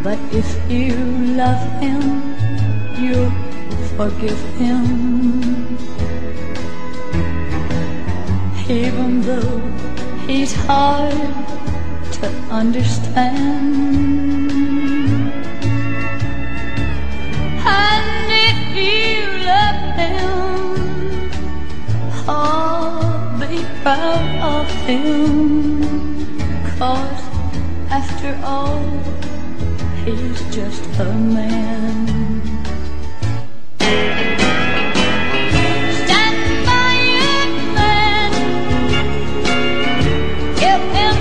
But if you love him, you'll forgive him, even though he's hard to understand. And if you love him, oh, be proud of him, 'cause after all, he's just a man. Stand by your man, give him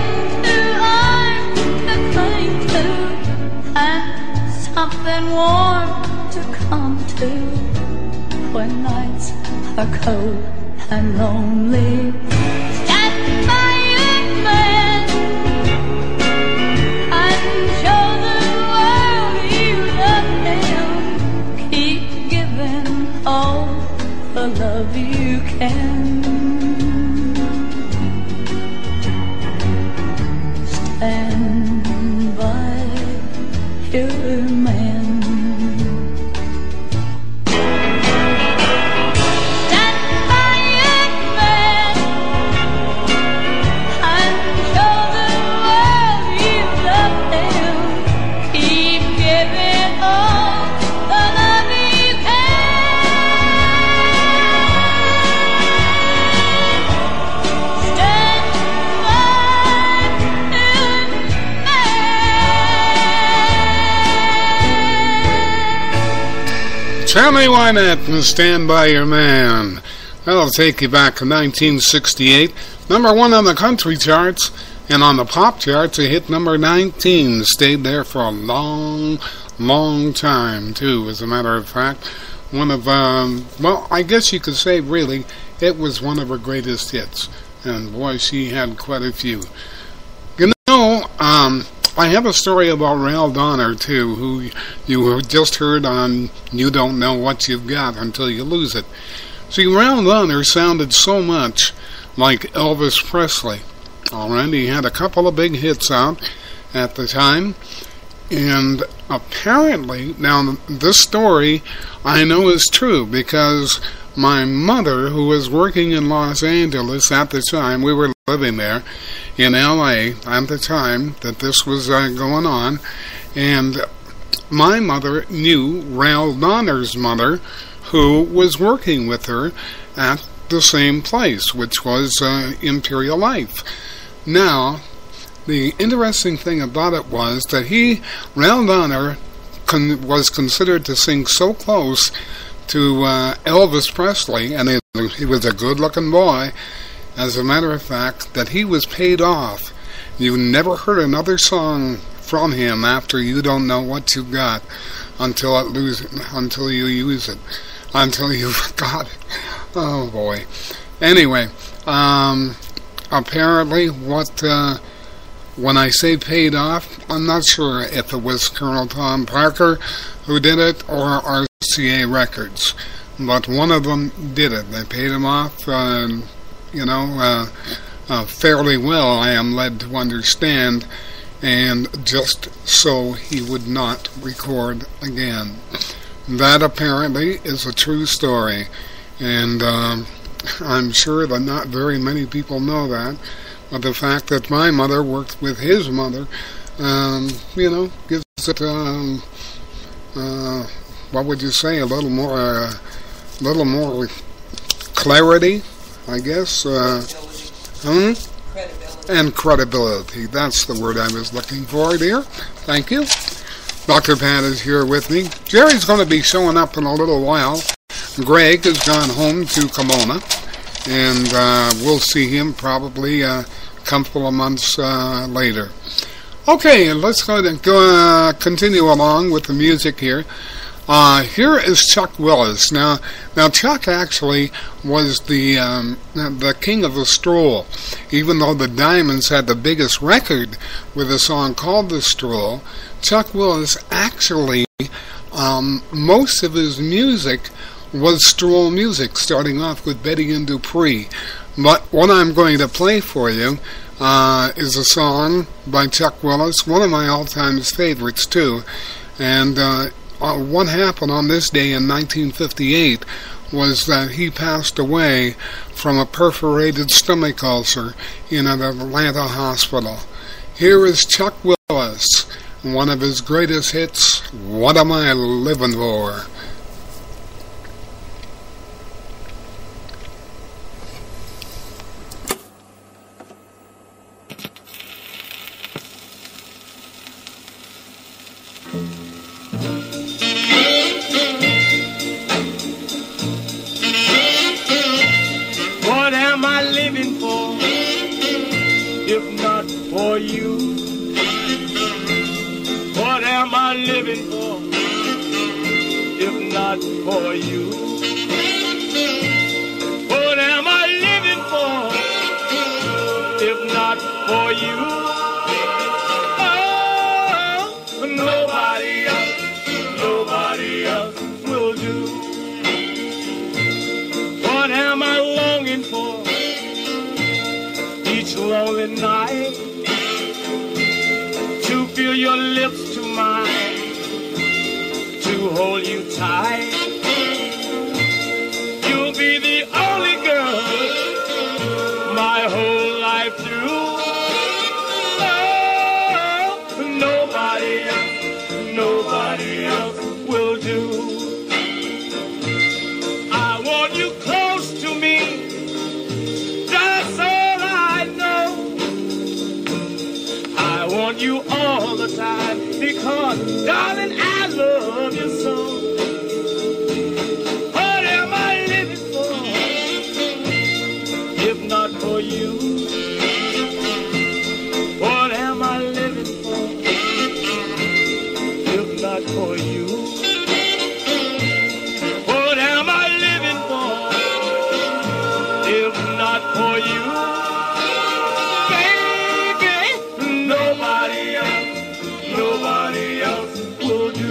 2 arms to cling to, and something warm to come to when nights are cold and lonely. Stand by your man and show the world you love him. Keep giving all the love you can. Stand by your man. Tammy Wynette and Stand By Your Man. That'll take you back to 1968. Number 1 on the country charts, and on the pop charts, it hit number 19. Stayed there for a long, long time, too, as a matter of fact. One of, well, I guess you could say, really, it was one of her greatest hits. And, boy, she had quite a few. You know, I have a story about Ral Donner, too, who you just heard on You Don't Know What You've Got Until You Lose It. See, Ral Donner sounded so much like Elvis Presley. Already he had a couple of big hits out at the time. And apparently, now this story I know is true because my mother, who was working in Los Angeles at the time, we were living there in L.A. at the time that this was going on, and my mother knew Ral Donner's mother, who was working with her at the same place, which was Imperial Life. Now, the interesting thing about it was that Ral Donner, was considered to sing so close to Elvis Presley, and he was a good-looking boy, as a matter of fact, that he was paid off. You never heard another song from him after You Don't Know What You've Got until you use it, until you got it. Oh boy. Anyway, apparently when I say paid off, I'm not sure if it was Colonel Tom Parker who did it or RCA Records, but one of them did it. They paid him off, fairly well, I am led to understand, and just so he would not record again. That apparently is a true story, and I'm sure that not very many people know that. But the fact that my mother worked with his mother, gives it, what would you say, a little more clarity, I guess. Credibility. And credibility. That's the word I was looking for, dear. Thank you. Dr. Pat is here with me. Jerry's going to be showing up in a little while. Greg has gone home to Kimona, and we'll see him probably a couple of months later. Okay, let's go continue along with the music here. Here is Chuck Willis. Now Chuck actually was the king of the stroll. Even though the Diamonds had the biggest record with a song called The Stroll, Chuck Willis actually, most of his music was stroll music, starting off with Betty and Dupree. But what I'm going to play for you is a song by Chuck Willis, one of my all-time favorites too. And what happened on this day in 1958 was that he passed away from a perforated stomach ulcer in an Atlanta hospital. Here is Chuck Willis, one of his greatest hits, What Am I Living For? What am I living for, if not for you? What am I living for, if not for you? What am I living for, if not for you? Oh, nobody else will do. What am I longing for each lonely night? To feel your lips to mine, to hold you tight. You'll be the only girl my whole life through. Oh, nobody else will do. I want you close to me, that's all I know. I want you all the time, because, darling, I love you so. What am I living for, if not for you? What am I living for, if not for you? What am I living for, if not for you? Baby, nobody else will do.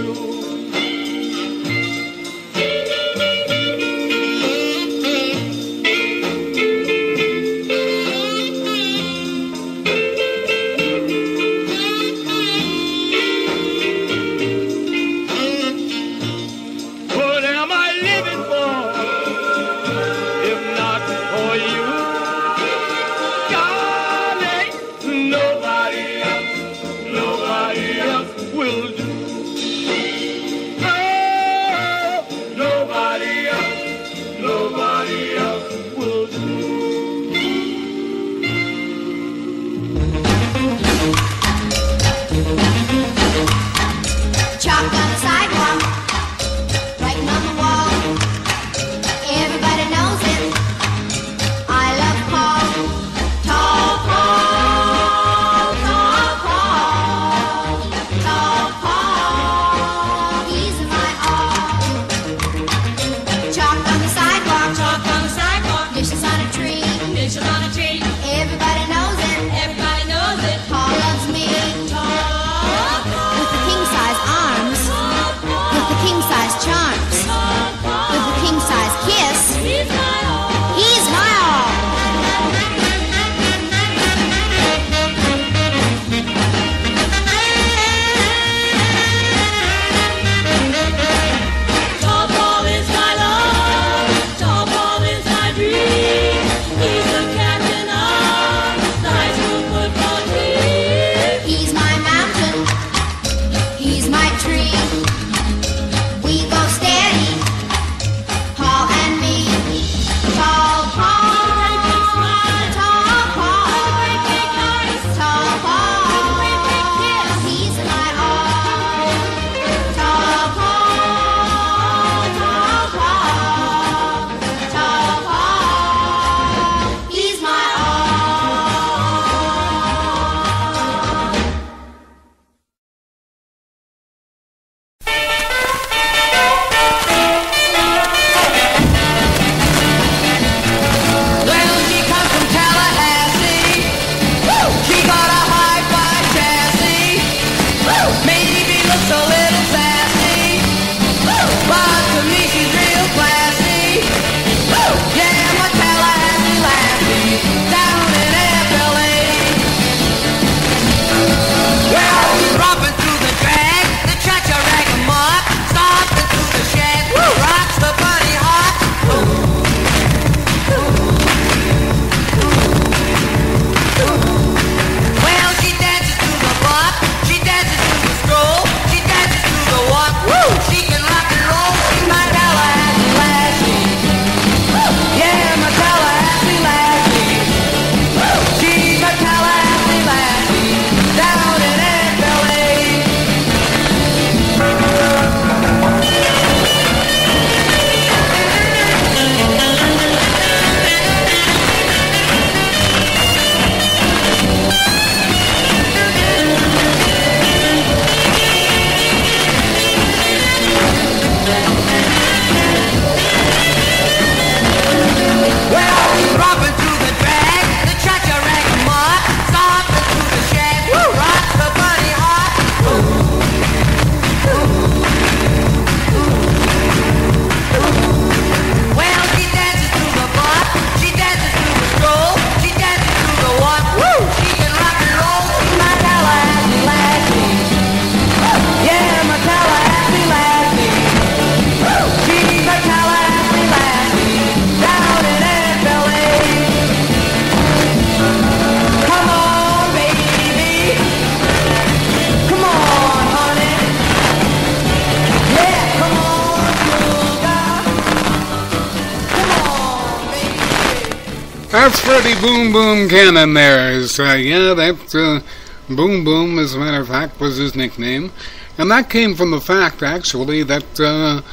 That's Freddie Boom Boom Cannon there. Yeah, that Boom Boom, as a matter of fact, was his nickname. And that came from the fact, actually, that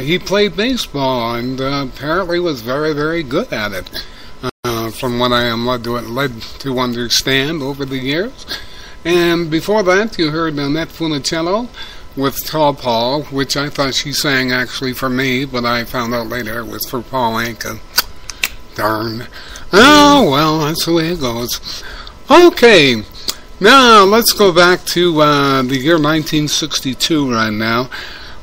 he played baseball and apparently was very, very good at it. From what I am led to understand over the years. And before that, you heard Annette Funicello with Tall Paul, which I thought she sang actually for me, but I found out later it was for Paul Anka. Darn. Oh, well, that's the way it goes. Okay, now let's go back to the year 1962 right now,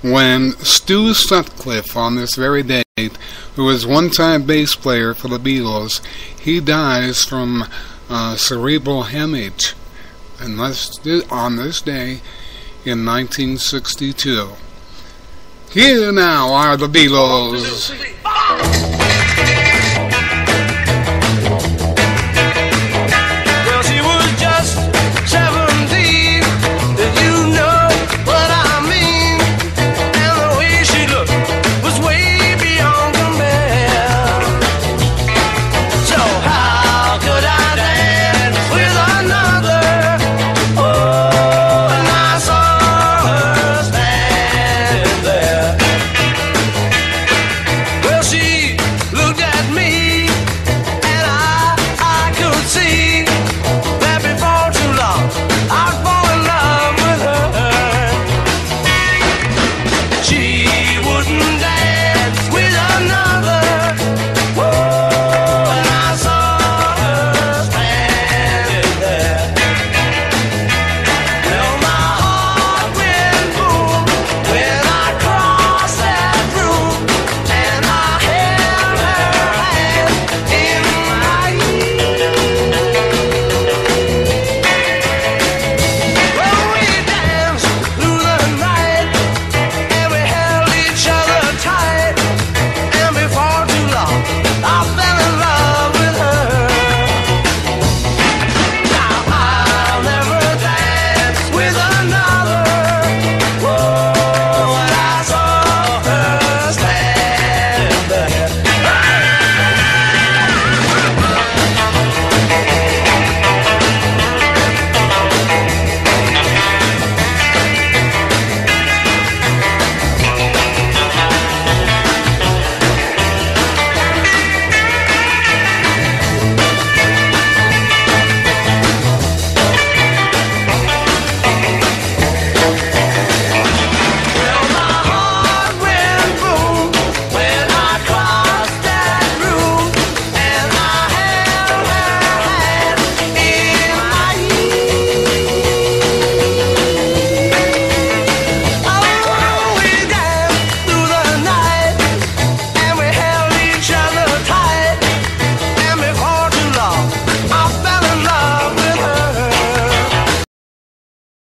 when Stu Sutcliffe, on this very date, who was one-time bass player for the Beatles, he dies from cerebral hemorrhage on this day in 1962. Here now are the Beatles.